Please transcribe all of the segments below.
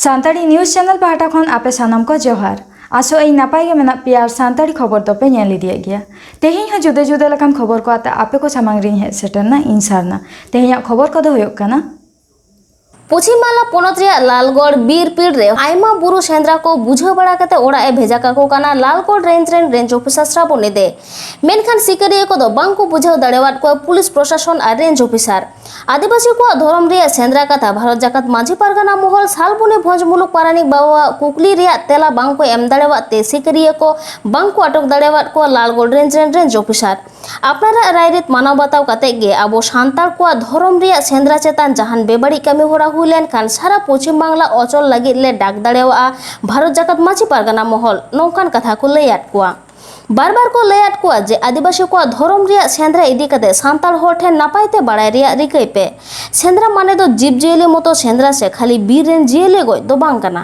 सानताड़ी news channel पाहटा खन आपे सानाम को जोहार आसो इन नापाय के मेना पियार सानताड़ी खबर तो पे नेल इदिए गया तेहिं ह जुदे जुदे लखान खबर को आते आपे को सामांग रिं हे सेटरना इन सारना तेहिं खबर को दो होयक काना पश्चिमबांला पोनत रे लालगढ़ बीरपीड़ रे आयमा बुरु सेंद्रा को बुझा बड़ा कते ओड़ा ए भेजा काको काना लालगढ़ रेंज ऑफिसर श्रावणी दे मेनखान सिकरिया को दो बांग को बुझाव दाड़ेवाट को पुलिस प्रशासन और रेंज ऑफिसर आदिवासी को धरम रे सेंद्रा कथा भारत जाकत माझी पारगाना महल सालबुने भोज मुलुक पारानिक बाबा कुकली रे तेला बांग को एम दाड़ेवाते सिकरिया को बांग को अटक दाड़ेवाट को लालगढ़ रेंज ऑफिसर अपनारा रायरित मानव बताव कते गे आबो सांतार को धरम रे सेंद्रा चेतान जहान बेबाड़ी कमी होरा हुलेन खान सारा पश्चिम बांगला अचल लगी ले डाक दाड़ेवा भारत जाकत माझी पारगाना महल नौकान कथा को लैयात कुआ बार बार को लैयात कुआ जे आदिवासी को धरम रे सेंद्रा इदी कते सांताल होर ठेन नापायते बाड़ाय रे रिकाय पे सेंद्रा माने दो जीव जियली मतो सेंद्रा से खाली बीर रेन जियली गय दो बांग काना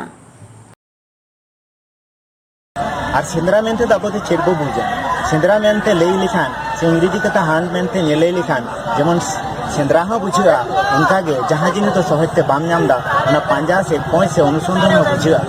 और सेंद्रा मेनते दाबोते चेरबो बुझा सेंद्रा मेनते लई लिखान से इंग्रेजी कथा हांड मेनते नेले लिखान जेमन सेंद्रा हाँ बुझा उनका गे जहाँ जिन तो सहजते बाम नामदा ना पांजा से कोई से अनुसंधान में बुझा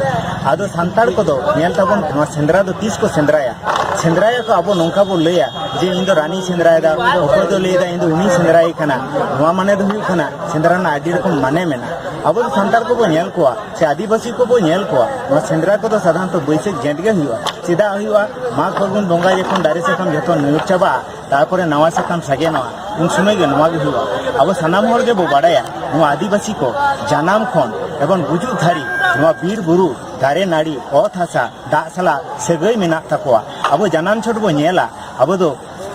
आदो सांताड़ को दो नेल तबन नवा सेंद्रा दो 30 को सेंद्राया को अब नौका बो लैया जे इन दो रानी सेंद्राया अखोय दो लैदा इन दो उनी सेंद्राय कना नवा माने दो हुई कना सेंद्रा ना आदि रकम माने मेना अब दो सांताड़ को बो नेल कोआ से आदिवासी को बो नेल कोआ नवा सेंद्रा को दो साधारण तो बैसाख जेठ गे हुआ सीधा हुआ माघ फागुन बंगा जखन दारे साकाम जतो न्यूर चाबा तारपरे नवा साकाम सागे नवा उन समय गे नवा गे हुआ अब सानाम होर गे बो बाड़ाया नवा आदिवासी को जानाम खन एवं गुजुग धारी नवा बीर बुरु दारे नाड़ी ओत हासा दा सला सेगै मेना तकोआ अब जानाम छोट बो नेला अब दो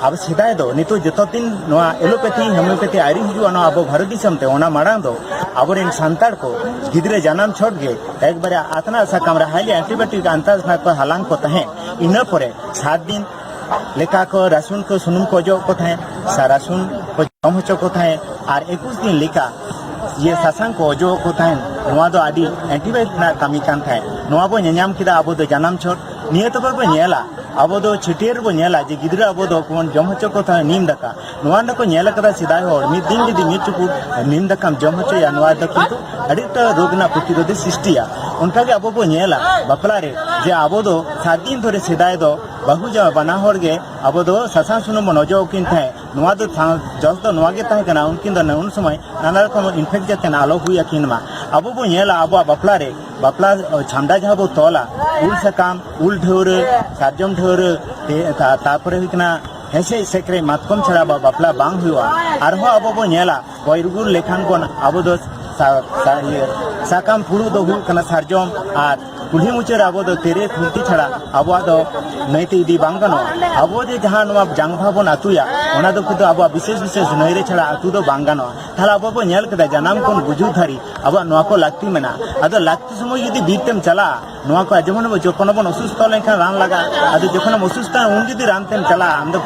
अब सेदाय दो नितो जतो दिन नवा एलोपैथी होमियोपैथी आरी हिजुआ ना अब भारत दिसम ते ओना मारांग दो आबोरेन सांताड़ को गिदरे जानाम छोट गे एक बारे आतना साकाम रे हाईली एंटीबायोटिक अंताज ना को हालांग को तहे इना परे 7 दिन लेका को रासुन को सुनुम को जो को तहे सारासुन को जम होचो को तहे और 21 दिन लेका ये सासांग को जो को तहे नवा दो आदि एंटीबायोटिक ना कमी कान थाए नवा बो नेनाम किदा अब दो जानाम छोट निये तो बो नेला अब दो छिटियर बो नेला जे गिदरा अब दो कोन जम होचो को तहे नीम दका नवा न को नेला कदा सिदाय होर मि दिन जदि मि चुकु नीम दकाम जम होचो या नवा द किंतु अडिट रोगना प्रतिरोधी सृष्टिया उनका के अब बो नेला बपला रे जे अब दो 7 दिन धरे सिदाय दो बहु जा बना होर गे अब दो ससा सुनुम नजो किन थाए नवा दो जस दो नवा गे ताहे कना उनकिन दो उन समय नाना रकम इन्फेक्ट जते ना आलो हुया किन मा अब बो नेला अब बपला रे बपला छामदा जहा बो तोला उल सकाम उल ढोर सारजम ढोर तारपरे हुकना हेसे सेक्रे मातकम छड़ा बपला बांग हुआ आरहो अब बो नेला वैरुगुर लेखान कोन अब दो साकाम फुड़ू दो हुकना सारजम और कुल्ही मुचार अब दो तेरे खुंती छड़ा अब दो नईते इदी बांग गनो अब जे जहां नवा जांगभा बन आतुया ओना दो कुदो अब विशेष नईरे छड़ा आतु दो बांग गनो थाला अब बो नेल कदा जानाम कोन बुझु धारी अब नवा को लागती मेना अदो लागती समय यदि बीरतेम चला नवा को जेमन बो जखन बन असुस्थ लेखा रान लगा अदो जखन असुस्थ उन यदि रानतेम चला आम दो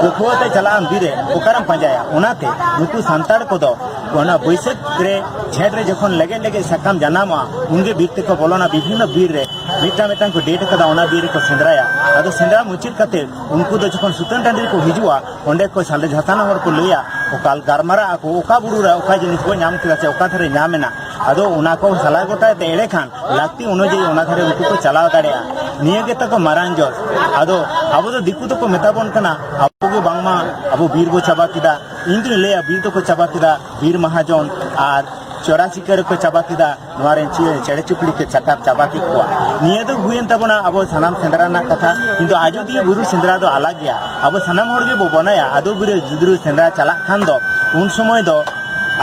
गोखोते चला आम बीरे ओकारम पांजाया ओनाते नुकु सांताड़ को दो ओना बैसाख रे झेट रे जखन लगे लगे साकाम जानामा उनगे बीरते को बोलोना विभिन्न बीर रे मिटा मिटा को डेट कदा ओना बीर को सेंद्राया अदो सेंद्रा मुचित कते उनको दो जखन सुतन टांडी को हिजुआ ओंडे को साले झताना हर को लैया ओकाल गारमारा को ओका बुरुरा ओका जिनिस को नाम किला से ओका थरे नामेना अदो ओना को सला गोटा ते एड़े खान लागती ओनुजे ओना थरे उनको को चलाव दाड़ेया निये गे तको मारान जोस अदो अब दो दिकु तो को मेताबोन कना अब गो बांगमा अब बीर गो चाबा किदा इंद्र लेया बीर तो को चाबा किदा बीर महाजन और 84 कर को चाबा किदा नवारे चेड़े चुपड़ी के चाबा की कुआ निये दो हुएन तबना अब सनाम सेंद्रा ना कथा किंतु आजोदिया बुरु सेंद्रा दो अलग गया अब सनाम होर गे बो बनाया आदो बुरे जुद्रु सेंद्रा चला खान दो उन समय दो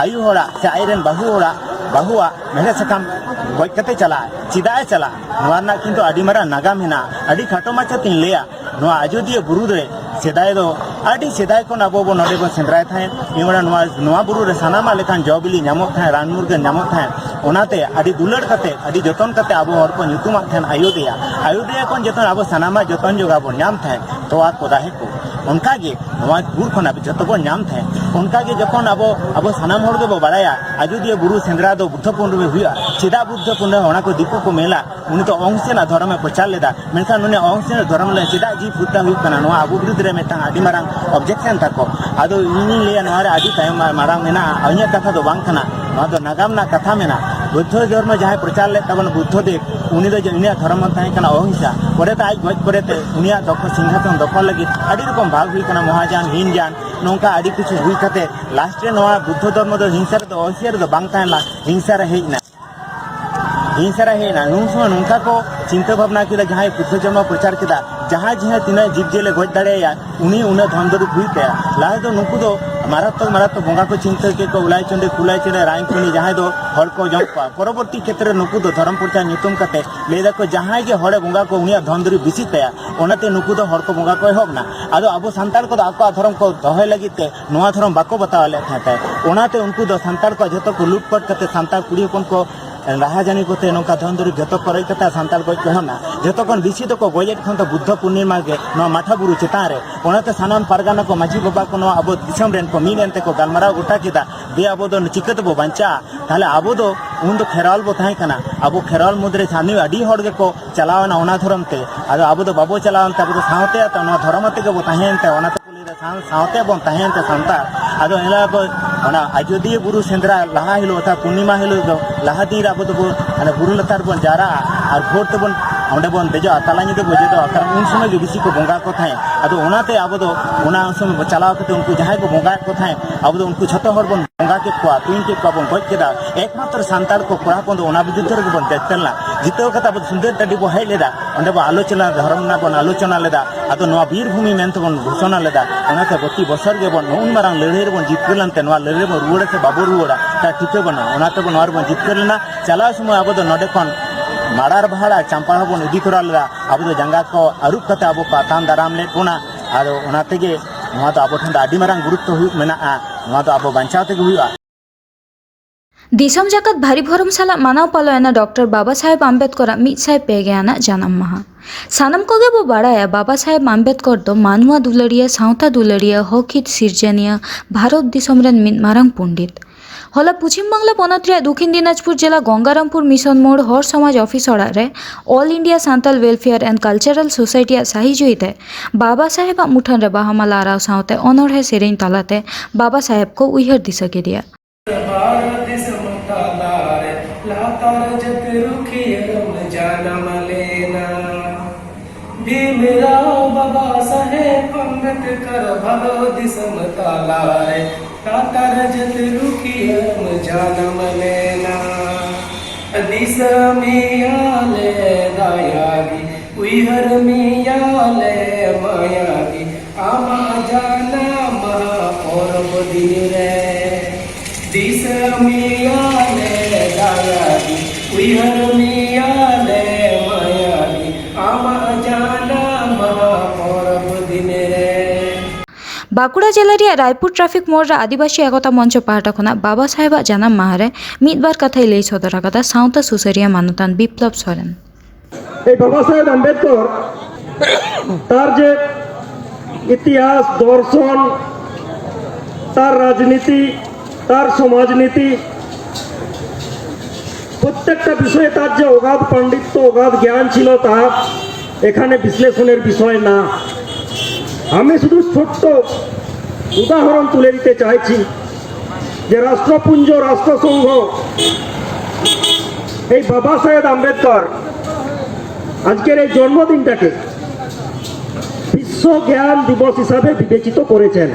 आयु होड़ा से आयरन बहुआ मेरे सकाम गज कते चला चिदाय चला नवारना किंतु आदि मारा नागाम हेना आदि खाटो माचा तीन लेया नवा आजोदिया बुरु रे सेदाय दो आदि सेदाय को नाबो बो नडे बो सेंद्राय थाए इमरा नवा बुरु रे सानामा लेखान जौबिली नामक थाए रान मुर्गन नामक थाए ओनाते आदि दुलड़ कते आदि जतन कते आबो हर को nyutumak थान अयोध्या कोन जतन आबो सानामा जतन जोगा बो नाम थाए तो आ को दाहे को उनका गे नवा गुर खना जतो बो नाम थाए उनका गे जखन आबो सानाम होर गे बो बाड़ाया आजोदिया बुरु सेंद्रा दो बुद्धपुन रे हुआ चिदा बुद्धपुन ओना को दिकु को मेला उनी तो अंगसेना धर्म प्रचार लेदा मेनखान उनी अंगसेना धर्म ले चिदा जी फुटा हुई कना नवा आबो विरुद्ध रे मेटा आदि मारांग ऑब्जेक्शन ताको आदो इनी ले नवा रे आदि तायम मारांग मेना अन्य कथा दो बांग कना नवा दो नागाम ना कथा मेना बुद्ध धर्म जहाँ प्रचार ले तबन बुद्धदेव उनी दो उनिया धर्म ताहें कना अहिंसा परेते आज गज परेते उनिया दखल सिंहासन दखल लगी अड़ी रकम भाग हुई कना महाजान हिनजान नौका अड़ी कुछ हुई कते लास्ट रे नवा बुद्ध धर्म दो हिंसा रे दो अहिंसा रे दो बांग ताहें ला हिंसा रे हेजना हिंसा है ना नुसो नुका को चिंता भावना किदा जहाँ बुद्ध धर्म प्रचार किदा जहाँ जहाँ तीना जीव जेले गज दाड़ेया उनी उन्हें धन दरुप हुई तया लाहे दो नुकु दो मारात्मक बोंगा को चिंता के को उलाई चंडे कुलाई चंडे रायपुनी जहाँ दो हर को जम पा परवर्ती क्षेत्र नुकु दो धर्म प्रचार नितुम कते लेदा को जहाँ जे हड़े बोंगा को उनिया धन दरुप बिसी तया ओनाते नुकु दो हर को बोंगा को एहबना आदो अबो संताल को आको धर्म को दहे लगिते नोआ धर्म बाको बतावले थाते ओनाते उनको दो संताल को जतो को लूटपाट कते संताल कुड़ी हपन को राहा जानी कोते नौका धन दरुप जतो करई कता संताल को कहना जतो कन बिसी तो को गोजेट खन तो बुद्ध पूर्णिमा के नो माथा बुरु चिता रे ओनाते सानाम परगाना को माजी बाबा को नो अबो दिसम रेन को मीनेनते को गलमरा गोटा किदा दे अबो दो चिकत बो बंचा ताले अबो दो उन दो खेराल बो ताहे कना अबो खेराल मुद्रे सानी अडी हड़ के को चलावना ओना धर्म ते आदो अबो दो बाबो चलावनते अबो दो सावते त नो धर्म ते के बो ताहेनते ओनाते पुलिरे सावते बो ताहेनते संतार आदो एला को ओना अयोध्या बुरु सेंद्रा लहा हिलो था पूर्णिमा हिलो दो लहा दी अबो दो अने बुरु लतार बन जारा और भोर ते बन ओंडे बन देजो ताला निदे बजे दो कारण उन समय बिसी को बोंगा को थाए आदो ओनाते अबो दो ओना समय चलाव कते उनको जहां को बोंगा को थाए अबो दो उनको छतो हर बन बोंगा के को तुइन के को बन गज केदा एकमात्र संताल को कोड़ा बन ओना विरुद्ध रे बन देखतला जितो कथा अब सुंदर टडी बो है लेदा ओंडे बो आलोचना धर्म ना बन आलोचना लेदा आदो नवा वीर भूमि मेंत बन घोषणा लेदा ओनाते प्रति बছর के बन उन मारांग लड़ाई रे बन जितकरलनते नवा लड़ाई बन रुवड़ से बाबू रुवड़ा ता टिके बना ओनाते बन और बन जितकरलना चला समय अब दो नडे खन माड़ार भाड़ा चंपा बन इदी करा लेदा अब दो जंगा को अरुप कते अब को तान दाराम ले कोना आदो ओनाते गे नवा तो अब ठंड आडी मारांग गुरुत्व हुई मेना नवा तो अब बंचाव ते हुई दिसम जाकत भारी भरम साला मानव पालोयना डॉक्टर बाबा साहेब आम्बेडकर मिसाय पेगेयाना जन्म माहा सानम कोगे बो बाड़ाया बाबा साहेब आम्बेडकर दो मानवा दुलड़िया सावता दुलड़िया हकित सिरजानिया भारत दिसम रेन मिद मारांग पंडित हला पश्चिम बांगला पनत रे दक्षिण दिनाजपुर जिला गंगारामपुर मिशन मोड़ हर समाज ऑफिस ओड़ा रे all India Santal welfare and cultural society साही जुईते बाबा साहेब मुठन रे बाहामाला आराव सावते अनोढ़े सेरेन तालाते बाबा साहेब को उयहर दिशा के दिया भीमराव बाबा साहेब अम्बेडकर भगवत समतालाय ताता रजत रुखियम जानम लेना दिस मियाले दयागी उइहर मियाले मायागी आमा जाना महापौरब दिन रे दिस मियाले दयागी उइहर मियाले मायागी आमा जाना महापौरब दिन रे बाकुड़ा जिला रे रायपुर ट्राफिक मोड़ रे आदिवासी एकता मंच पाहटा खना बाबा साहेब जन्म माह रे मिदबार कथाई लई सदर आकादा सावता सुसरिया मानतान बिप्लव सोरेन এই বাবা সাহেব আম্বেদকর তার যে ইতিহাস দর্শন তার রাজনীতি তার সমাজনীতি প্রত্যেকটা বিষয়ে তার যে অগাধ পাণ্ডিত্য অগাধ জ্ঞান ছিল তা এখানে বিশ্লেষণের বিষয় না আমি শুধু ছোট্ট উদাহরণ তুলে দিতে চাইছি যে রাষ্ট্রপুঞ্জ রাষ্ট্রসংঘ এই বাবা সাহেব আম্বেদকর আজকের এই জন্মদিনটাকে বিশ্ব জ্ঞান দিবস হিসাবে বিবেচিত করেছেন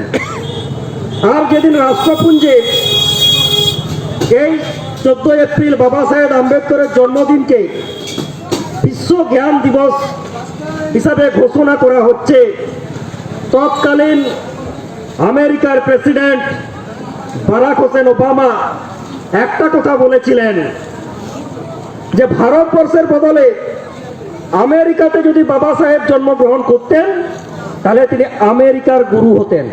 আর যেদিন রাষ্ট্রপুঞ্জে এই 14 এপ্রিল বাবা সাহেব আম্বেদকরের জন্মদিনকে বিশ্ব জ্ঞান দিবস হিসাবে ঘোষণা করা হচ্ছে তৎকালীন আমেরিকার প্রেসিডেন্ট বারাক হোসেন ওবামা একটা কথা বলেছিলেন যে ভারতবর্ষের বদলে আমেরিকাতে যদি বাবা সাহেব জন্মগ্রহণ করতেন তাহলে তিনি আমেরিকার গুরু হতেন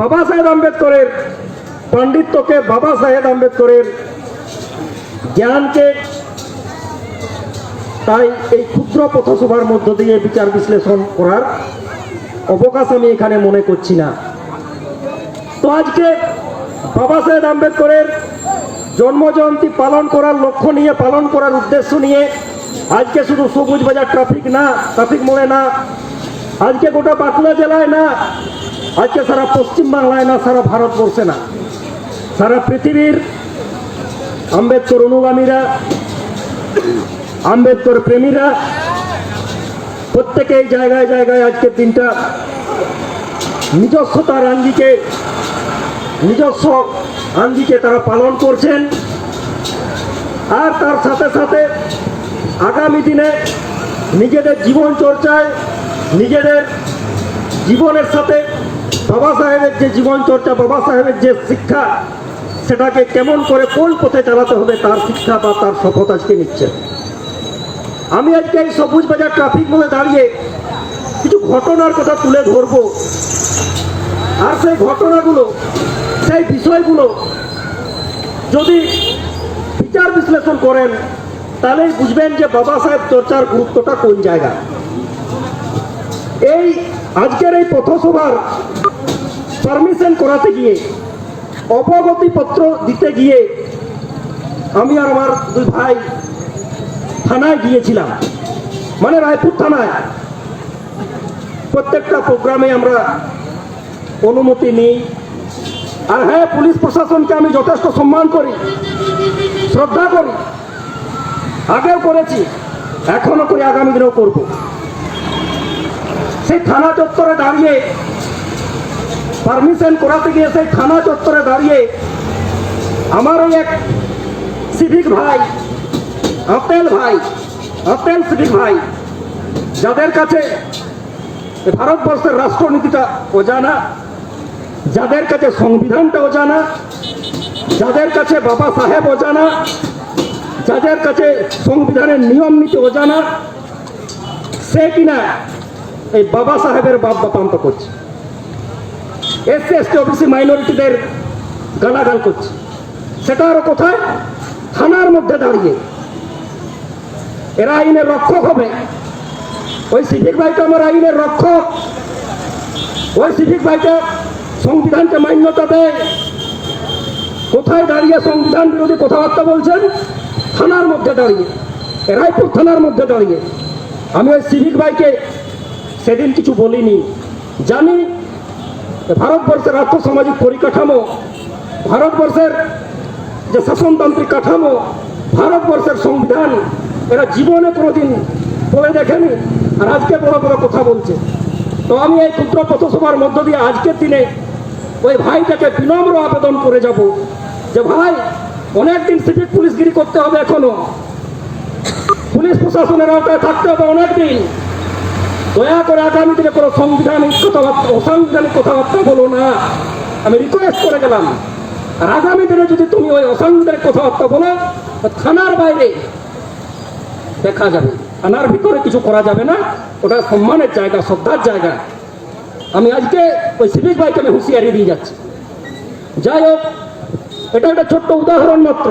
বাবা সাহেব আম্বেদকরের পাণ্ডিত্যকে বাবা সাহেব আম্বেদকরের জ্ঞানকে তাই এই ক্ষুদ্র পথসভার মধ্য দিয়ে বিচার বিশ্লেষণ করার অবকাশ আমি এখানে মনে করছি না তো আজকে বাবা সাহেব আম্বেদকরের জন্মজয়ন্তী পালন করার লক্ষ্য নিয়ে পালন করার উদ্দেশ্য নিয়ে আজকে শুধু সবুজ বাজার ট্রাফিক মোড়ে না আজকে গোটা বাঁকুড়া জেলায় না আজকে সারা পশ্চিম বাংলায় না সারা ভারতবর্ষে না সারা পৃথিবীর আম্বেদকর অনুগামীরা, আম্বেদকর প্রেমীরা প্রত্যেকেই জায়গায় জায়গায় আজকের দিনটা নিজস্বতার আঙ্গিকে, নিজস্ব আঙ্গিকে তারা পালন করছেন। আর তার সাথে সাথে আগামী দিনে নিজেদের জীবন চর্চায়, নিজেদের জীবনের সাথে বাবা সাহেবের যে জীবন চর্চা, বাবা সাহেবের যে শিক্ষা, সেটাকে কেমন করে কোন পথে চালাতে হবে তার শিক্ষা বা তার শপথ আজকে নিচ্ছে। আমি আজকে এই সবুজ বাজার ট্রাফিক মোড়ে দাঁড়িয়ে কিছু ঘটনার কথা তুলে ধরবো। আর সেই ঘটনাগুলো, সেই বিষয়গুলো যদি বিচার বিশ্লেষণ করেন তাহলেই বুঝবেন যে বাবা সাহেব চর্চার গুরুত্বটা কোন জায়গায়। এই আজকের এই পথসভার পারমিশন করাতে গিয়ে, অবগতিপত্র দিতে গিয়ে আমি আর আমার দুই ভাই থানায় গিয়েছিলাম, মানে রায়পুর থানায়। প্রত্যেকটা প্রোগ্রামে আমরা অনুমতি নিই। আর হ্যাঁ, পুলিশ প্রশাসনকে আমি যথেষ্ট সম্মান করি, শ্রদ্ধা করি, আগেও করেছি, এখনো করি, আগামী দিনেও করব। সেই থানা চত্বরে দাঁড়িয়ে পারমিশন করাতে গিয়ে, সেই থানা চত্বরে দাঁড়িয়ে আমার ওই এক সিভিক ভাই, আতেল সিভিক ভাই, যাদের কাছে ভারতবর্ষের রাষ্ট্রনীতিটা অজানা, যাদের কাছে সংবিধানটা অজানা, যাদের কাছে বাবা সাহেব অজানা, যাদের কাছে সংবিধানের নিয়ম নীতি অজানা, সে কিনা এই বাবা সাহেবের বাপ বাপান্ত করছে, এসসি এসটি ওবিসি মাইনরিটিদের গালাগাল করছে। সেটা আরো কোথায়? থানার মধ্যে দাঁড়িয়ে। এরা আইনের রক্ষক হবে। ওই সিভিক ভাইটা আমার আইনের রক্ষক, ওই সিভিক ভাইটা সংবিধানকে মান্যতা দেয়। কোথায় দাঁড়িয়ে সংবিধান বিরোধী কথাবার্তা বলছেন? থানার মধ্যে দাঁড়িয়ে, রায়পুর থানার মধ্যে দাঁড়িয়ে। আমি ওই সিভিক ভাইকে সেদিন কিছু বলিনি। জানি ভারতবর্ষের আর্থসামাজিক পরিকাঠামো, ভারতবর্ষের যে শাসনতান্ত্রিক কাঠামো, ভারতবর্ষের সংবিধান এরা জীবনে কোনোদিন পড়ে দেখেনি, আর আজকে বড় বড় কথা বলছে। তো আমি এই ক্ষুদ্র পথসভার মধ্য দিয়ে আজকের দিনে ওই ভাইটাকে বিনম্র আবেদন করে যাব যে ভাই, অনেকদিন সিভিক পুলিশগিরি করতে হবে, এখনো পুলিশ প্রশাসনের আওতায় থাকতে হবে অনেকদিন। দয়া করে আগামী দিনে কোনো সাংবিধানিক কথাবার্তা, অসাংবিধানিক কথাবার্তা বলো না, আমি রিকোয়েস্ট করে গেলাম। আর আগামী দিনে যদি তুমি ওই অসাংবিধানিক কথাবার্তা বলো, থানার বাইরে দেখা যাবে, থানার ভিতরে কিছু করা যাবে না। ওটা সম্মানের জায়গা, শ্রদ্ধার জায়গা। আমি আজকে ওই সিভিক ভাইকে আমি হুঁশিয়ারি দিয়ে যাচ্ছি। যাই হোক, এটা একটা ছোট্ট উদাহরণ মাত্র।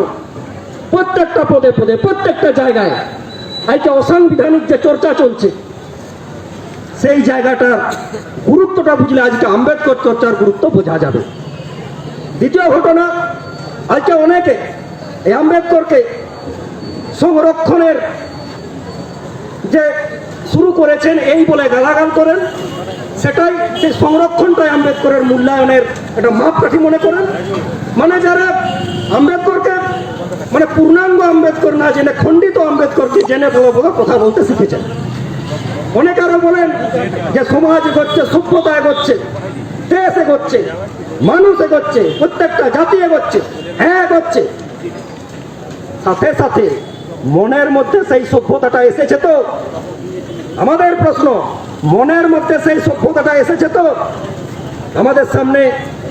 প্রত্যেকটা পদে পদে, প্রত্যেকটা জায়গায় আজকে অসাংবিধানিক যে চর্চা চলছে, সেই জায়গাটার গুরুত্বটা বুঝলে আজকে আম্বেদকর চর্চার গুরুত্ব বোঝা যাবে। দ্বিতীয় ঘটনা, আজকে অনেকে এই আম্বেদকরকে সংরক্ষণের যে শুরু করেছেন এই বলে গালাগাল করেন। সেটাই, সেই সংরক্ষণটাই আম্বেদকরের মূল্যায়নের একটা মাপকাঠি মনে করেন। মানে যারা আম্বেদকরকে মানে পূর্ণাঙ্গ আম্বেদকর না জেনে, খণ্ডিত আম্বেদকরকে জেনে বড় বড় কথা বলতে শিখেছেন। অনেক আরো বলেন যে সমাজ এগোচ্ছে, সভ্যতা এগোচ্ছে, দেশ এগোচ্ছে, মানুষ এগোচ্ছে, প্রত্যেকটা জাতি এগোচ্ছে। হ্যাঁ, এগোচ্ছে। সাথে সাথে মনের মধ্যে সেই সভ্যতাটা এসেছে তো? আমাদের প্রশ্ন, মনের মধ্যে সেই সভ্যতাটা এসেছে তো? আমাদের সামনে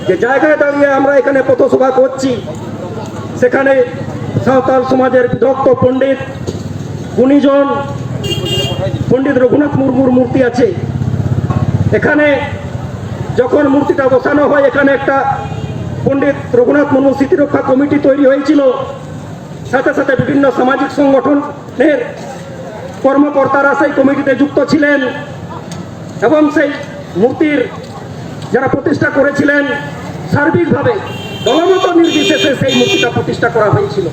যে জায়গায় দাঁড়িয়ে আমরা এখানে পথসভা করছি, সেখানে সাঁওতাল সমাজের বিদগ্ধ পণ্ডিত, গুণীজন পণ্ডিত রঘুনাথ মুর্মুর মূর্তি আছে। এখানে যখন মূর্তিটা বসানো হয়, এখানে একটা পণ্ডিত রঘুনাথ মুর্মু স্মৃতিরক্ষা কমিটি তৈরি হয়েছিল। সাথে সাথে বিভিন্ন সামাজিক সংগঠনের কর্মকর্তারা সেই কমিটিতে যুক্ত ছিলেন, এবং সেই মূর্তির যারা প্রতিষ্ঠা করেছিলেন, সার্বিকভাবে দলমত নির্বিশেষে সেই মূর্তিটা প্রতিষ্ঠা করা হয়েছিল।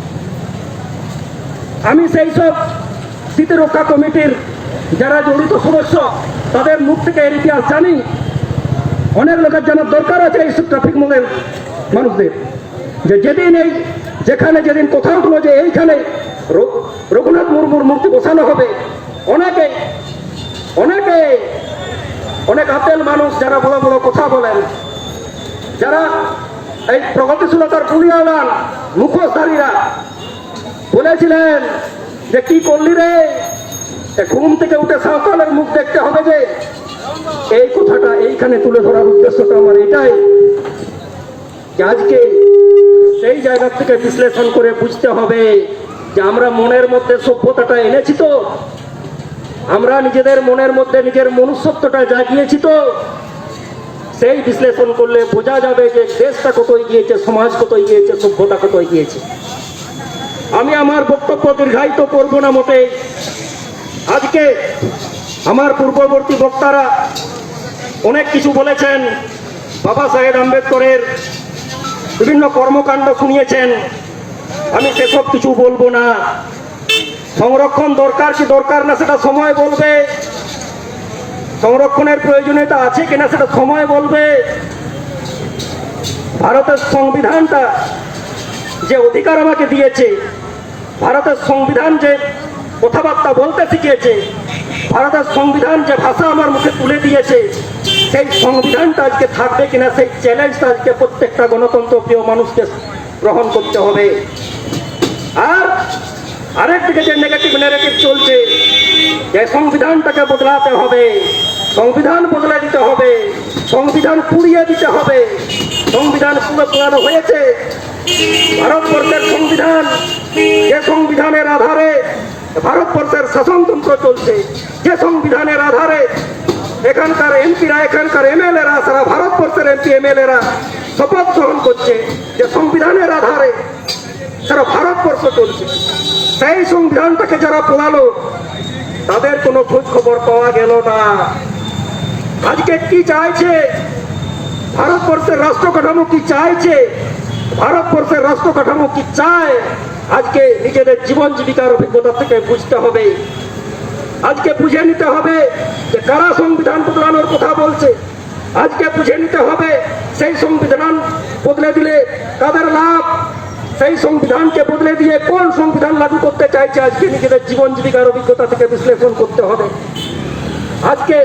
আমি সেই সব স্মৃতিরক্ষা কমিটির যারা জড়িত সদস্য, তাদের মুখ থেকে এর ইতিহাস জানি। অনেক লোকের জানার দরকার আছে এই ট্রাফিক মোড়ের মানুষদের, যে যেদিন এই যেখানে যেদিন কথা উঠলো যে এইখানে রঘুনাথ মুর্মুর মূর্তি বসানো হবে, অনেক আতেল মানুষ যারা বড় বড় কথা বলেন, যারা এই প্রগতিশীলতার পুলিয়ালান মুখোশধারীরা বলেছিলেন যে কি করলি রে, ঘুম থেকে উঠে সাঁওতালের মুখ দেখতে হবে, যে এই কথাটা এইখানে তুলে ধরার উদ্দেশ্যটা আমার এটাই যে আজকে সেই জায়গা থেকে বিশ্লেষণ করে বুঝতে হবে যে আমরা মনের মধ্যে সভ্যতাটা এনেছি তো, আমরা নিজেদের মনের মধ্যে নিজের মনুষ্যত্বটা জাগিয়েছি তো, সেই বিশ্লেষণ করলে বোঝা যাবে যে দেশটা কত এগিয়েছে, সমাজ কত এগিয়েছে, সভ্যতা কত এগিয়েছে। আমি আমার বক্তব্য দীর্ঘায়িত করব না মোটেই। আজকে আমার পূর্ববর্তী বক্তারা অনেক কিছু বলেছেন, বাবা সাহেব আম্বেদকরের বিভিন্ন কর্মকাণ্ড শুনিয়েছেন, আমি সেসব কিছু বলবো না। সংরক্ষণ দরকার কি দরকার না সেটা সময় বলবে, সংরক্ষণের প্রয়োজনীয়তা আছে কিনা সেটা সময় বলবে। ভারতের সংবিধানটা যে অধিকার আমাকে দিয়েছে, ভারতের সংবিধান যে কথাবার্তা বলতে শিখিয়েছে, ভারতের সংবিধান যে ভাষা আমার মুখে তুলে দিয়েছে, সেই সংবিধানটা আজকে থাকবে কিনা সেই চ্যালেঞ্জটা আজকে প্রত্যেকটা গণতন্ত্র প্রিয় মানুষকে গ্রহণ করতে হবে। আর আরেকদিকে যে নেগেটিভ ন্যারেটিভ চলছে যে সংবিধানটাকে বদলাতে হবে, সংবিধান বদলে দিতে হবে, সংবিধান পুড়িয়ে দিতে হবে, সংবিধান পুরানো হয়েছে। ভারতবর্ষের সংবিধান, যে সংবিধানের আধারে ভারতবর্ষের শাসনতন্ত্র চলছে, যে সংবিধানের আধারে এখানকার এমপিরা, এখানকার এমএলএরা, সারা ভারতবর্ষের এমপি এমএলএরা শপথ গ্রহণ করছে, যে সংবিধানের আধারে সারা ভারতবর্ষ চলছে, সেই সংবিধানটাকে যারা পোড়ালো তাদের কোনো খোঁজ খবর পাওয়া গেল না। আজকে কি চাইছে ভারতবর্ষের রাষ্ট্র কাঠামো, কি চাইছে ভারতবর্ষের রাষ্ট্র কাঠামো, কি চায়, আজকে নিজেদের জীবন জীবিকার অভিজ্ঞতা থেকে বুঝতে হবে। আজকে বুঝে নিতে হবে যে কারা সংবিধান বদলানোর কথা বলছে, আজকে বুঝে নিতে হবে সেই সংবিধান বদলে দিলে কাদের লাভ, সেই সংবিধানকে বদলে দিয়ে কোন সংবিধান লাগু করতে চাইছে, আজকে নিজেদের জীবন জীবিকার অভিজ্ঞতা থেকে বিশ্লেষণ করতে হবে। আজকে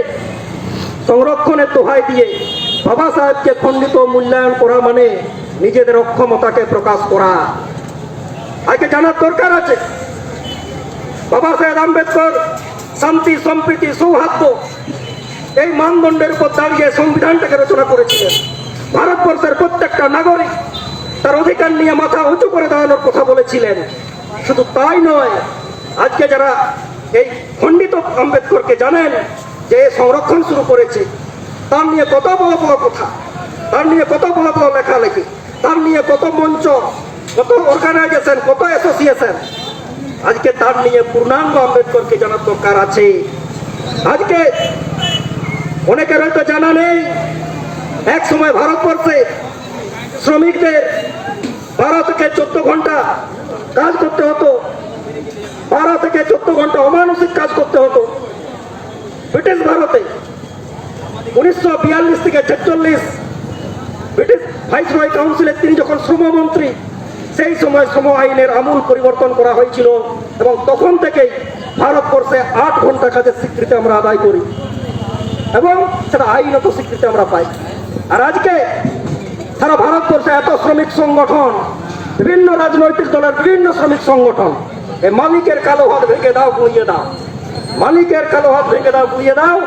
সংরক্ষণের দোহাই দিয়ে বাবা সাহেবকে খণ্ডিত মূল্যায়ন করা মানে নিজেদের অক্ষমতাকে প্রকাশ করা। আজকে জানার দরকার আছে বাবা সাহেব আম্বেদকর শান্তি, সম্প্রীতি, সৌহার্দ্য এই মানদণ্ডের উপর দাঁড়িয়ে সংবিধানটাকে রচনা করেছিলেন। ভারতবর্ষের প্রত্যেকটা নাগরিক তার অধিকার নিয়ে মাথা উঁচু করে দাঁড়ানোর কথা বলেছিলেন। শুধু তাই নয়, আজকে যারা এই খণ্ডিত আম্বেদকরকে জানেন যে সংরক্ষণ শুরু করেছে, তার নিয়ে কত বড় বড় কথা, তার নিয়ে কত বড় বড় লেখালেখি, তার নিয়ে কত মঞ্চ, কত অর্গানাইজেশন, কত অ্যাসোসিয়েশন, আজকে তার নিয়ে পূর্ণাঙ্গ আম্বেদকরকে জানার দরকার আছে। আজকে অনেকের হয়তো জানা নেই, এক সময় ভারতবর্ষে শ্রমিকদের 12 থেকে 14 ঘন্টা কাজ করতে হতো, 12 থেকে 14 ঘন্টা অমানসিক কাজ করতে হতো। ব্রিটিশ ভারতে 1942 থেকে 46 ব্রিটিশ ভাইসরয় কাউন্সিলের তিনি যখন শ্রমমন্ত্রী, সেই সময় শ্রম আইনের আমূল পরিবর্তন করা হয়েছিল এবং তখন থেকেই ভারতবর্ষে 8 ঘন্টা কাজের স্বীকৃতি আমরা আদায় করি এবং সেটা আইনত স্বীকৃতি আমরা পাই। আর আজকে সারা ভারতবর্ষে এত শ্রমিক সংগঠন, বিভিন্ন রাজনৈতিক দলের বিভিন্ন শ্রমিক সংগঠন, এই মালিকের কালো হাত ভেঙে দাও, গুঁড়িয়ে দাও, মালিকের কালো হাত ভেঙে দাও, গুঁড়িয়ে দাও,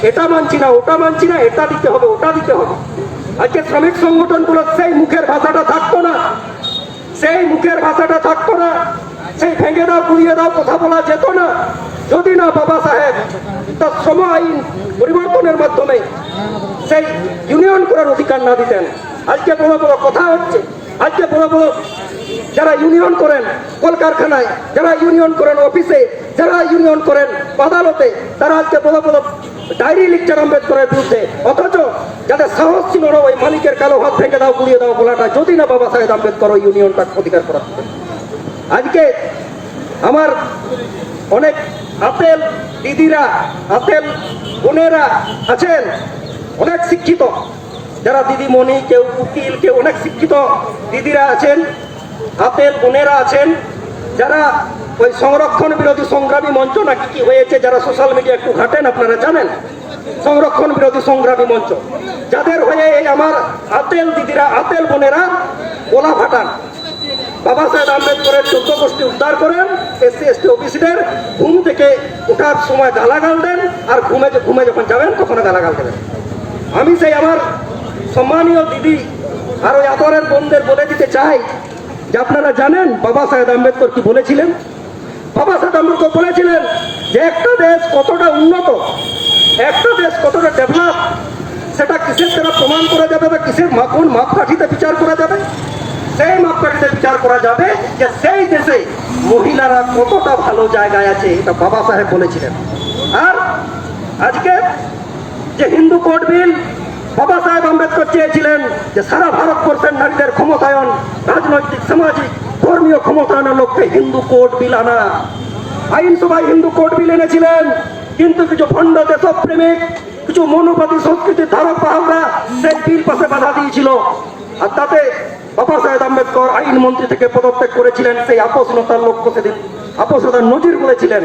এটা মানছি না, ওটা মানছি না, এটা দিতে হবে, ওটা দিতে হবে। আজকে শ্রমিক সংগঠনগুলো সেই মুখের ভাষাটা থাকতো না, সেই মুখের ভাষাটা থাকতো না, সেই ভেঙে দাও, গুঁড়িয়ে দাও কথা বলা যেত না, যদি না বাবা সাহেব তার শ্রম আইন পরিবর্তনের মাধ্যমে সেই ইউনিয়ন করার অধিকার না দিতেন। আজকে বড় বড় কথা হচ্ছে, আজকে বড় বড় যারা ইউনিয়ন করেন কলকারখানায়, যারা ইউনিয়ন করেন অফিসে, যারা ইউনিয়ন করেন আদালতে, তারা আজকে বড় বড় ডায়েরি লিখছেন আম্বেদকরের বিরুদ্ধে, অথচ যাদের সাহস ছিল না ওই মালিকের কালো হাত ভেঙে দাও, গুঁড়িয়ে দাও বলাটা, যদি না বাবা সাহেব আম্বেদকর ওই ইউনিয়নটা অধিকার করাতেন। আজকে আমার অনেক আতেল দিদিরা, আতেল বোনেরা আছেন, অনেক শিক্ষিত, যারা দিদিমণি, কেউ উকিল, কেউ অনেক শিক্ষিত দিদিরা আছেন, আতেল বোনেরা আছেন, যারা ওই সংরক্ষণ বিরোধী সংগ্রামী মঞ্চ নাকি কি হয়েছে, যারা সোশ্যাল মিডিয়া একটু ঘাটেন আপনারা জানেন, সংরক্ষণ বিরোধী সংগ্রামী মঞ্চ, যাদের হয়ে এই আমার আতেল দিদিরা, আতেল বোনেরা গোলা ফাটান, বাবা সাহেব আম্বেদকরের 14 গোষ্ঠী উদ্ধার করেন, SC/ST অফিসদের ঘুম থেকে ওঠার সময় গালাগাল দেন, আর ঘুমে যখন যাবেন তখন গালাগাল দেবেন। আমি সেই আমার সম্মানীয় দিদি আর ওই আদরের বোনদের বলে দিতে চাই যে আপনারা জানেন বাবা সাহেব আম্বেদকর কি বলেছিলেন। বাবা সাহেব আম্বেদকর বলেছিলেন যে একটা দেশ কতটা উন্নত, একটা দেশ কতটা ডেভেলপ, সেটা কিসের দ্বারা প্রমাণ করা যাবে বা কিসের কোন মাপকাঠিতে বিচার করা যাবে? সেই মাপকাঠিতে বিচার করা যাবে যে সেই দেশে মহিলারা কতটা ভালো জায়গায় আছে, এটা বাবা সাহেব বলেছিলেন। আর আজকে যে হিন্দু কোড বিল, বাবা সাহেব আম্বেদকর চেয়েছিলেন যে সারা ভারতবর্ষের নারীদের ক্ষমতায়ন, রাজনৈতিক, সামাজিক, ধর্মীয় ক্ষমতায়নের লক্ষ্যে হিন্দু কোড বিল আনা। আইনসভায় হিন্দু কোড বিল এনেছিলেন, কিন্তু কিছু ভণ্ড দেশপ্রেমিক, কিছু মনোবাদী সংস্কৃতির ধারক বাহকরা সেই বিল পাশে বাধা দিয়েছিল। আর তাতে বাবা সাহেব আম্বেদকর আইনমন্ত্রী থেকে পদত্যাগ করেছিলেন। সেই আপোষণতার লক্ষ্য, সেদিন আপোষণতার নজির বলেছিলেন।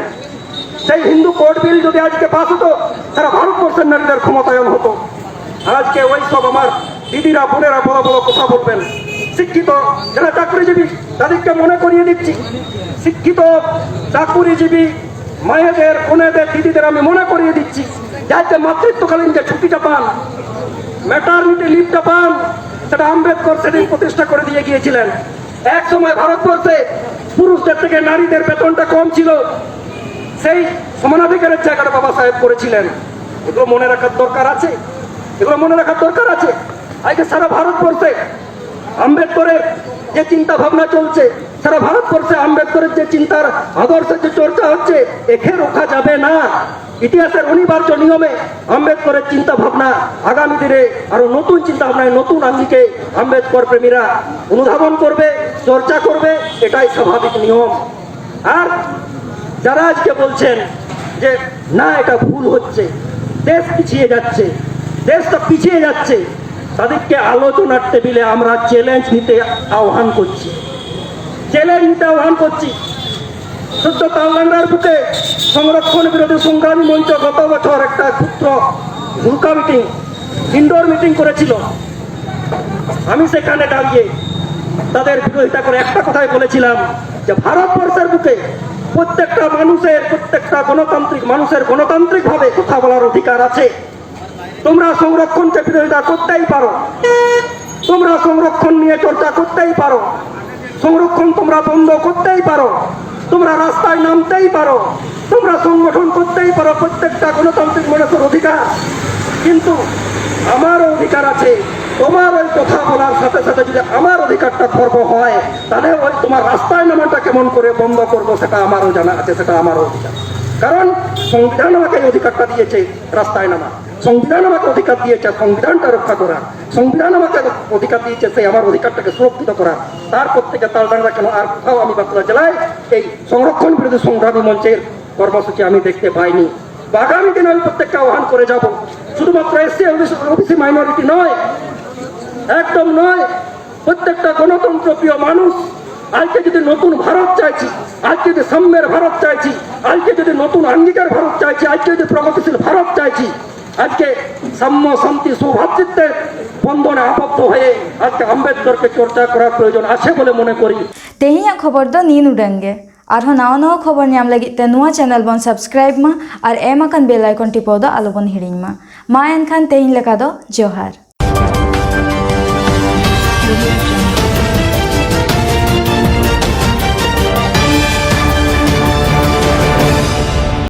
সেই হিন্দু কোড বিল যদি আজকে পাস হতো, সারা ভারতবর্ষের নারীদের ক্ষমতায়ন হতো। আজকে ওই সব আমার দিদিরা, বোনেরা বড় বড় কথা বলবেন। শিক্ষিত যারা চাকরিজীবী তাদেরকে মনে করিয়ে দিচ্ছি, শিক্ষিত চাকরিজীবী মায়েদের, বোনেদের, দিদিদের আমি মনে করিয়ে দিচ্ছি, যাতে মাতৃত্বকালীন যে ছুটিটা পান, ম্যাটারনিটি লিভটা পান, সেটা আম্বেদকর সেদিন প্রতিষ্ঠা করে দিয়ে গিয়েছিলেন। এক সময় ভারতবর্ষে পুরুষদের থেকে নারীদের বেতনটা কম ছিল, সেই সমানাধিকারের জায়গাটা বাবা সাহেব করেছিলেন। এগুলো মনে রাখার দরকার আছে, এগুলো মনে রাখার দরকার আছে। আজকে সারা ভারতবর্ষে আম্বেদকরের যে চিন্তা ভাবনা চলছে, সারা ভারতবর্ষে আম্বেদকরের যে চিন্তার আদর্শের যে চর্চা হচ্ছে, একে রোখা যাবে না। ইতিহাসের অনিবার্য নিয়মে আম্বেদকরের চিন্তা ভাবনা আগামী দিনে আরো নতুন চিন্তা ভাবনায়, নতুন আঙ্গিকে আম্বেদকর প্রেমীরা অনুধাবন করবে, চর্চা করবে, এটাই স্বাভাবিক নিয়ম। আর যারা আজকে বলছেন যে না এটা ভুল হচ্ছে, দেশ পিছিয়ে যাচ্ছে, দেশটা পিছিয়ে যাচ্ছে, তাদেরকে আলোচনার টেবিলে আমরা চ্যালেঞ্জ নিতে আহ্বান করছি, চ্যালেঞ্জ নিতে আহ্বান করছি। শুদ্ধ তালডাংরার বুকে সংরক্ষণ বিরোধী সংগ্রামী মঞ্চ গত বছর একটা ক্ষুদ্র হুলকা মিটিং, ইনডোর মিটিং করেছিল। আমি সেখানে দাঁড়িয়ে তাদের বিরোধিতা করে একটা কথাই বলেছিলাম যে ভারতবর্ষের বুকে প্রত্যেকটা মানুষের, প্রত্যেকটা গণতান্ত্রিক মানুষের গণতান্ত্রিকভাবে কথা বলার অধিকার আছে। তোমরা সংরক্ষণকে বিরোধিতা করতেই পারো, তোমরা সংরক্ষণ নিয়ে চর্চা করতেই পারো, সংরক্ষণ তোমরা বন্ধ করতেই পারো, তোমরা রাস্তায় নামতেই পারো, তোমরা সংগঠন করতেই পারো, প্রত্যেকটা গণতান্ত্রিক মানুষের অধিকার। কিন্তু আমারও অধিকার আছে। তোমার ওই কথা বলার সাথে সাথে যদি আমার অধিকারটা খর্ব হয়, তাহলে ওই তোমার রাস্তায় নামাটা কেমন করে বন্ধ করবো সেটা আমারও জানা আছে, সেটা আমারও অধিকার। কারণ সংবিধান আমাকে এই অধিকারটা দিয়েছে রাস্তায় নামা, সংবিধান আমাকে অধিকার দিয়েছে সংবিধানটা রক্ষা করার, সংবিধান আমাকে অধিকার দিয়েছে সেই আমার অধিকারটাকে সুরক্ষিত করার। তারপর থেকে তালডাংরা কেন আর কোথাও আমি বাঁকুড়া জেলায় এই সংরক্ষণ বিরোধী সংগ্রামী মঞ্চের কর্মসূচি আমি দেখতে পাইনি। আগামী দিনে আমি প্রত্যেকটা আহ্বান করে যাব, শুধুমাত্র SC/OBC মাইনরিটি নয়, একদম নয়, প্রত্যেকটা গণতন্ত্র প্রিয় মানুষ। আজকে যদি নতুন ভারত চাইছি, আজকে যদি সাম্যের ভারত চাইছি, আজকে যদি নতুন আঙ্গিকার ভারত চাইছি, আজকে যদি প্রগতিশীল ভারত চাইছি, আজকে সাম্য, শান্তি, সৌভাতৃত্বের বন্ধনে আবদ্ধ হয়ে আজকে আম্বেদকরকে চর্চা করার প্রয়োজন আছে বলে মনে করি। तेहिया खबर दो नीन उडेंगे आरो नवा नवा खबर नाम लगित ते नुआ चैनल बन सब्सक्राइब मा और एम अकन बेल आइकन टिपो दो आलो बन हिड़िंग मा एनखान तेहिन लेका दो जोहार।